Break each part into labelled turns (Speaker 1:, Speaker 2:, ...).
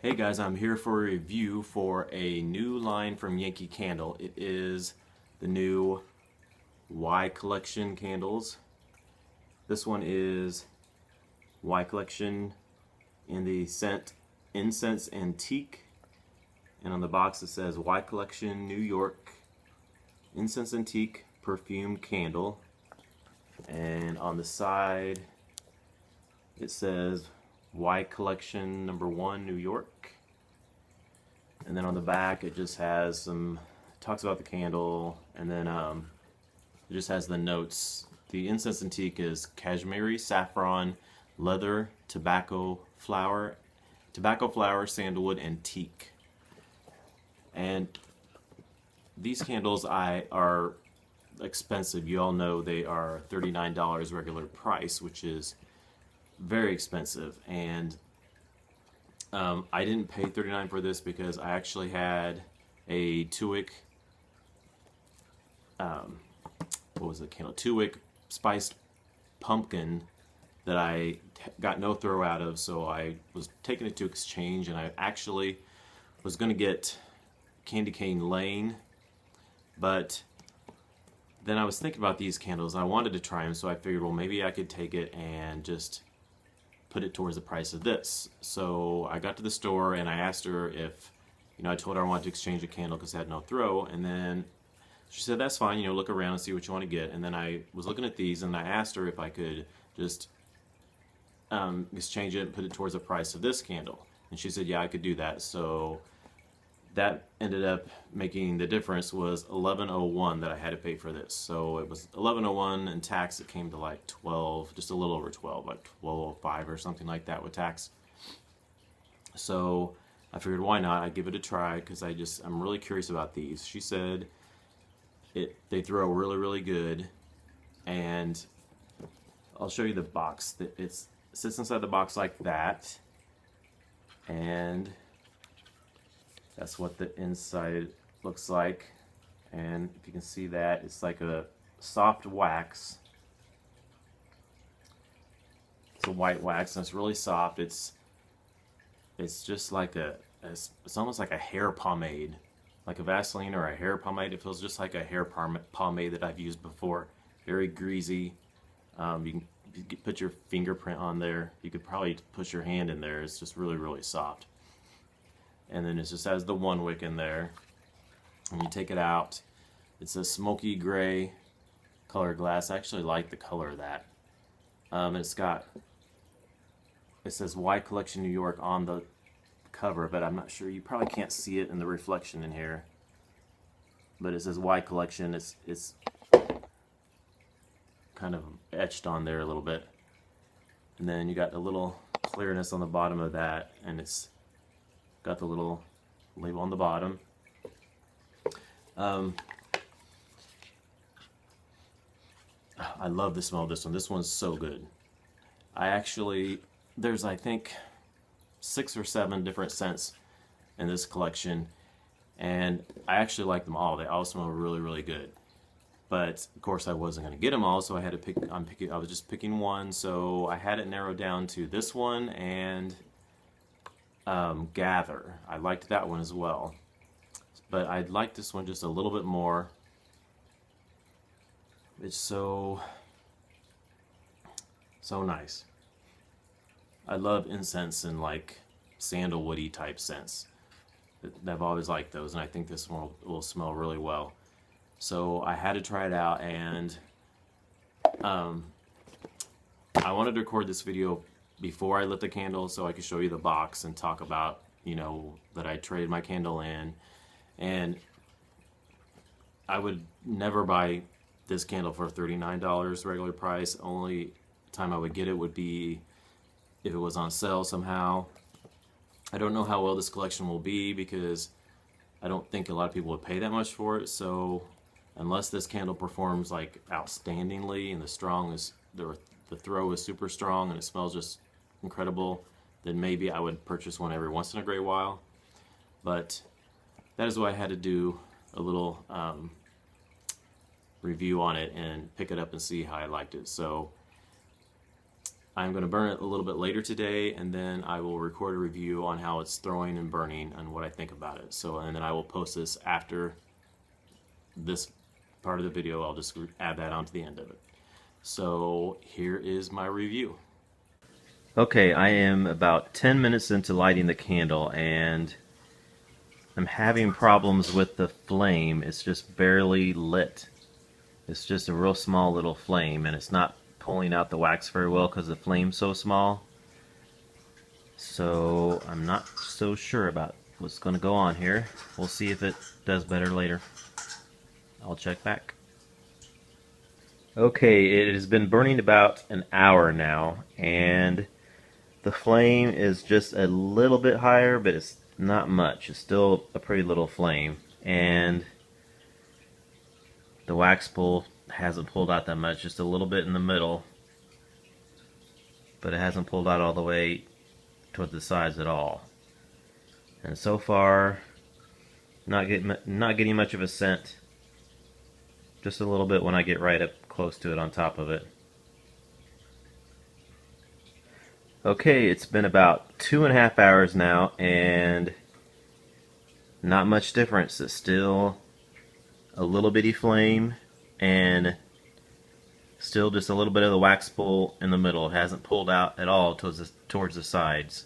Speaker 1: Hey guys, I'm here for a review for a new line from Yankee Candle. It is the new Y Collection candles. This one is Y Collection in the scent Incense Teak, and on the box it says Y Collection New York Incense Teak Perfume Candle, and on the side it says Y Collection #1 New York, and then on the back it just has some, talks about the candle, and then it just has the notes. The Incense Teak is cashmere, saffron, leather, tobacco flower, sandalwood, and teak. And these candles are expensive. You all know they are $39 regular price, which is very expensive. And I didn't pay $39 for this because I actually had a 2-wick what was the candle? 2-wick spiced pumpkin that I got no throw out of, so I was taking it to exchange, and I actually was going to get Candy Cane Lane, but then I was thinking about these candles. I wanted to try them, so I figured, well, maybe I could take it and just put it towards the price of this. So I got to the store and I asked her if, I told her I wanted to exchange a candle because I had no throw, and then she said that's fine, look around and see what you want to get. And then I was looking at these and I asked her if I could just exchange it and put it towards the price of this candle, and she said yeah, I could do that. So that ended up making, the difference was $11.01 that I had to pay for this. So it was $11.01 and tax. It came to like 12, just a little over 12, like 12.05 or something like that with tax. So I figured why not? I'd give it a try because I'm really curious about these. She said they throw really good, and I'll show you the box. It sits inside the box like that, and that's what the inside looks like. And if you can see that, it's like a soft wax. It's a white wax and it's really soft. It's just like it's almost like a hair pomade, like a Vaseline or a hair pomade. It feels just like a hair pomade that I've used before. Very greasy. You can put your fingerprint on there. You could probably push your hand in there. It's just really soft. And then it just has the 1-wick in there. When you take it out, it's a smoky gray color glass. I actually like the color of that. It says Y Collection New York on the cover, but I'm not sure. You probably can't see it in the reflection in here. But it says Y Collection. It's kind of etched on there a little bit. And then you got a little clearness on the bottom of that, and it's got the little label on the bottom. I love the smell of this one. This one's so good. There's I think 6 or 7 different scents in this collection, and I actually like them all. They all smell really good. But of course I wasn't going to get them all, so I had to pick. I was just picking one, so I had it narrowed down to this one and Gather. I liked that one as well, but I like this one just a little bit more. It's so nice. I love incense and like sandalwoody type scents. I've always liked those, and I think this one will smell really well. So I had to try it out, and I wanted to record this video before I lit the candle so I could show you the box and talk about, that I traded my candle in. And I would never buy this candle for $39 regular price. Only time I would get it would be if it was on sale somehow. I don't know how well this collection will be because I don't think a lot of people would pay that much for it. So unless this candle performs like outstandingly and the throw is super strong and it smells just incredible, then maybe I would purchase one every once in a great while. But that is why I had to do a little review on it and pick it up and see how I liked it. So I'm going to burn it a little bit later today, and then I will record a review on how it's throwing and burning and what I think about it. So, and then I will post this after this part of the video. I'll just add that onto the end of it. So here is my review. Okay, I am about 10 minutes into lighting the candle, and I'm having problems with the flame. It's just barely lit. It's just a real small little flame, and it's not pulling out the wax very well because the flame's so small. So I'm not so sure about what's going to go on here. We'll see if it does better later. I'll check back. Okay, it has been burning about an hour now, and the flame is just a little bit higher, but it's not much. It's still a pretty little flame, and the wax pull hasn't pulled out that much, just a little bit in the middle, but it hasn't pulled out all the way toward the sides at all. And so far, not getting much of a scent. Just a little bit when I get right up close to it on top of it. Okay, it's been about 2.5 hours now, and not much difference. It's still a little bitty flame, and still just a little bit of the wax pull in the middle. It hasn't pulled out at all towards the sides.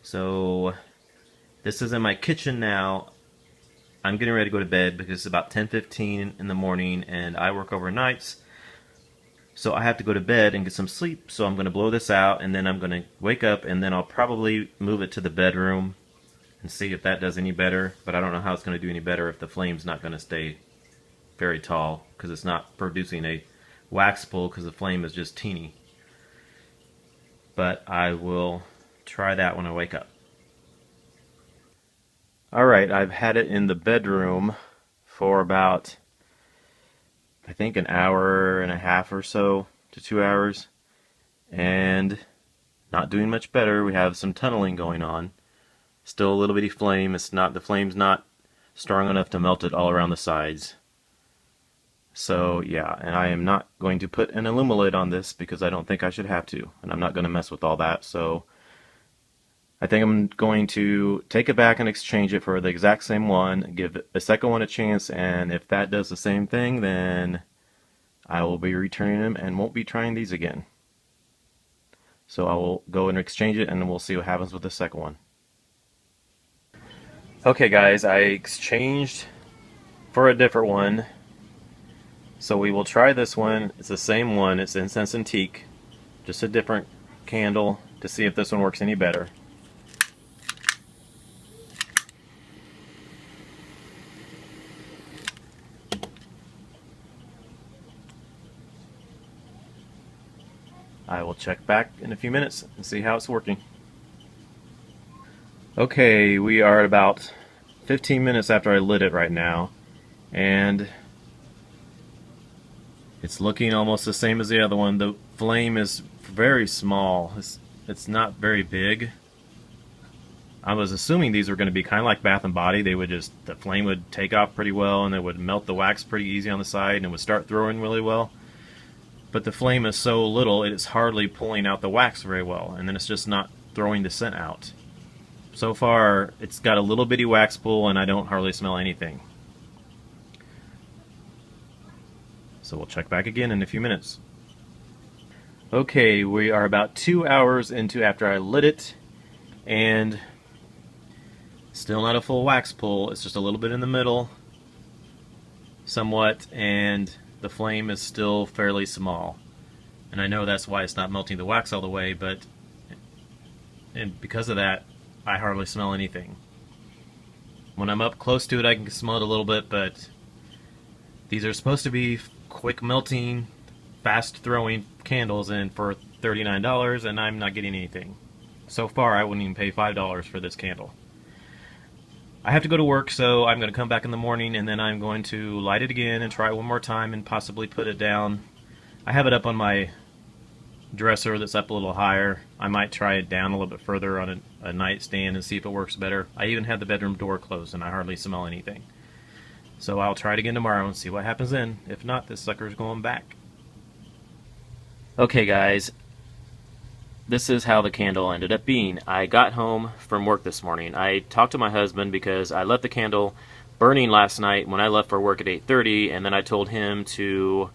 Speaker 1: So this is in my kitchen now. I'm getting ready to go to bed because it's about 10:15 in the morning, and I work overnights, so I have to go to bed and get some sleep. So I'm going to blow this out, and then I'm going to wake up, and then I'll probably move it to the bedroom and see if that does any better. But I don't know how it's going to do any better if the flame's not going to stay very tall, because it's not producing a wax pull because the flame is just teeny. But I will try that when I wake up. Alright, I've had it in the bedroom for about, I think, an hour and a half or so to 2 hours, and not doing much better. We have some tunneling going on. Still a little bitty flame. The flame's not strong enough to melt it all around the sides. So yeah, and I am not going to put an Illumilid on this because I don't think I should have to, and I'm not going to mess with all that. So I think I'm going to take it back and exchange it for the exact same one, give the second one a chance, and if that does the same thing, then I will be returning them and won't be trying these again. So I will go and exchange it, and we'll see what happens with the second one. Okay guys, I exchanged for a different one. So we will try this one. It's the same one. It's Incense Teak, just a different candle, to see if this one works any better. I will check back in a few minutes and see how it's working. Okay, we are at about 15 minutes after I lit it right now, and it's looking almost the same as the other one. The flame is very small. It's not very big. I was assuming these were going to be kind of like Bath and Body. The flame would take off pretty well, and it would melt the wax pretty easy on the side, and it would start throwing really well. But the flame is so little, it is hardly pulling out the wax very well, and then it's just not throwing the scent out. So far, it's got a little bitty wax pull, and I don't hardly smell anything. So we'll check back again in a few minutes. Okay, we are about 2 hours into after I lit it, and still not a full wax pull. It's just a little bit in the middle, somewhat, and the flame is still fairly small. And I know that's why it's not melting the wax all the way, and because of that, I hardly smell anything. When I'm up close to it, I can smell it a little bit, but these are supposed to be quick melting, fast throwing candles, and for $39, and I'm not getting anything. So far, I wouldn't even pay $5 for this candle. I have to go to work, so I'm going to come back in the morning, and then I'm going to light it again and try it one more time and possibly put it down. I have it up on my dresser that's up a little higher. I might try it down a little bit further on a nightstand and see if it works better. I even have the bedroom door closed, and I hardly smell anything. So I'll try it again tomorrow and see what happens then. If not, this sucker's going back. Okay guys, this is how the candle ended up being. I got home from work this morning. I talked to my husband because I left the candle burning last night when I left for work at 8:30, and then I told him to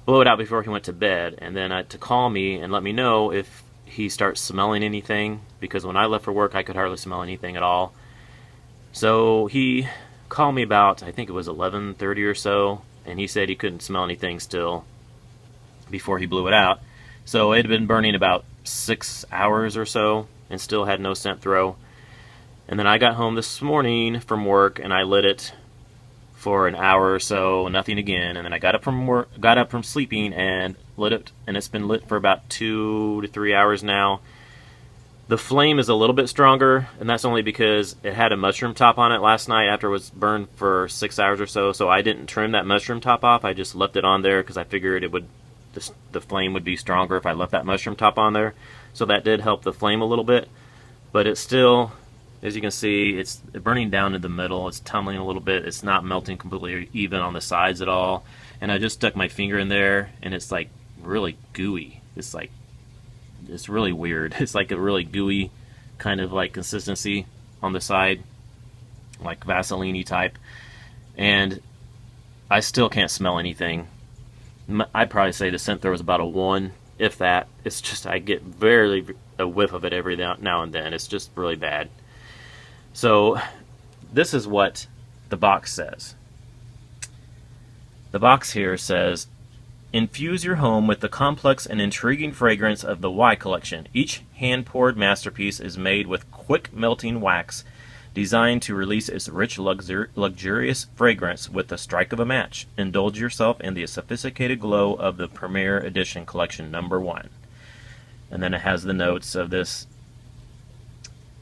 Speaker 1: blow it out before he went to bed, and then to call me and let me know if he starts smelling anything, because when I left for work I could hardly smell anything at all. So he called me about, I think it was 11:30 or so, and he said he couldn't smell anything still before he blew it out. So it had been burning about 6 hours or so and still had no scent throw. And then I got home this morning from work and I lit it for an hour or so, nothing again. And then I got up from sleeping and lit it, and it's been lit for about 2 to 3 hours now. The flame is a little bit stronger, and that's only because it had a mushroom top on it last night after it was burned for 6 hours or so. So I didn't trim that mushroom top off. I just left it on there because I figured it would, the flame would be stronger if I left that mushroom top on there. So that did help the flame a little bit, but it's still, as you can see, it's burning down in the middle. It's tumbling a little bit. It's not melting completely even on the sides at all. And I just stuck my finger in there, and it's like really gooey. It's really weird. It's like a really gooey kind of like consistency on the side, like Vaseline-y type. And I still can't smell anything. I'd probably say the scent there was about a 1, if that. It's just, I get barely a whiff of it every now and then. It's just really bad. So this is what the box says. The box here says, infuse your home with the complex and intriguing fragrance of the Y collection. Each hand-poured masterpiece is made with quick melting wax designed to release its rich, luxurious fragrance with the strike of a match. Indulge yourself in the sophisticated glow of the Premier Edition Collection #1. And then it has the notes of this.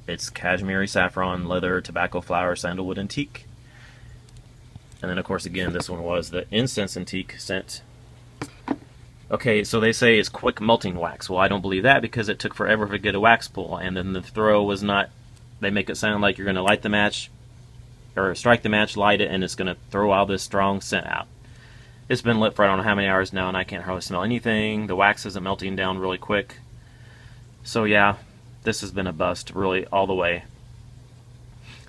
Speaker 1: It's cashmere, saffron, leather, tobacco flower, sandalwood, and teak. And then, of course, again, this one was the Incense Teak scent. Okay, so they say it's quick melting wax. Well, I don't believe that, because it took forever to get a wax pull, and then the throw was not. They make it sound like you're going to light the match, or strike the match, light it, and it's going to throw all this strong scent out. It's been lit for I don't know how many hours now, and I can't hardly smell anything. The wax isn't melting down really quick. So yeah, this has been a bust, really, all the way.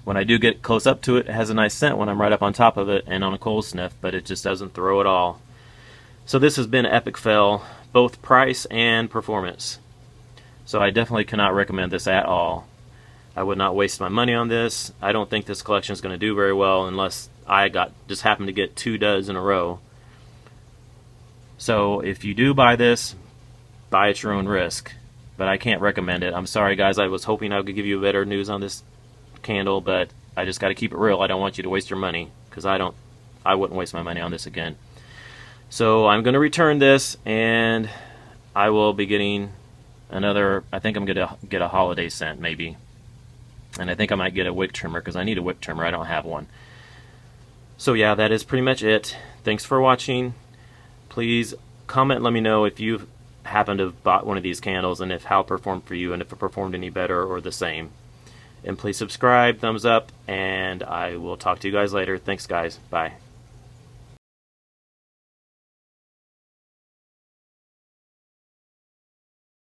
Speaker 1: When I do get close up to it, it has a nice scent when I'm right up on top of it and on a cold sniff, but it just doesn't throw at all. So this has been an epic fail, both price and performance. So I definitely cannot recommend this at all. I would not waste my money on this. I don't think this collection is going to do very well unless I just happened to get 2 duds in a row. So if you do buy this, buy at your own risk. But I can't recommend it. I'm sorry guys, I was hoping I could give you better news on this candle, but I just got to keep it real. I don't want you to waste your money, because I wouldn't waste my money on this again. So I'm going to return this, and I will be getting another, I think I'm going to get a holiday scent maybe. And I think I might get a wick trimmer, because I need a wick trimmer. I don't have one. So yeah, that is pretty much it. Thanks for watching. Please comment and let me know if you've happened to have bought one of these candles, and if how it performed for you, and if it performed any better or the same. And please subscribe, thumbs up, and I will talk to you guys later. Thanks guys. Bye.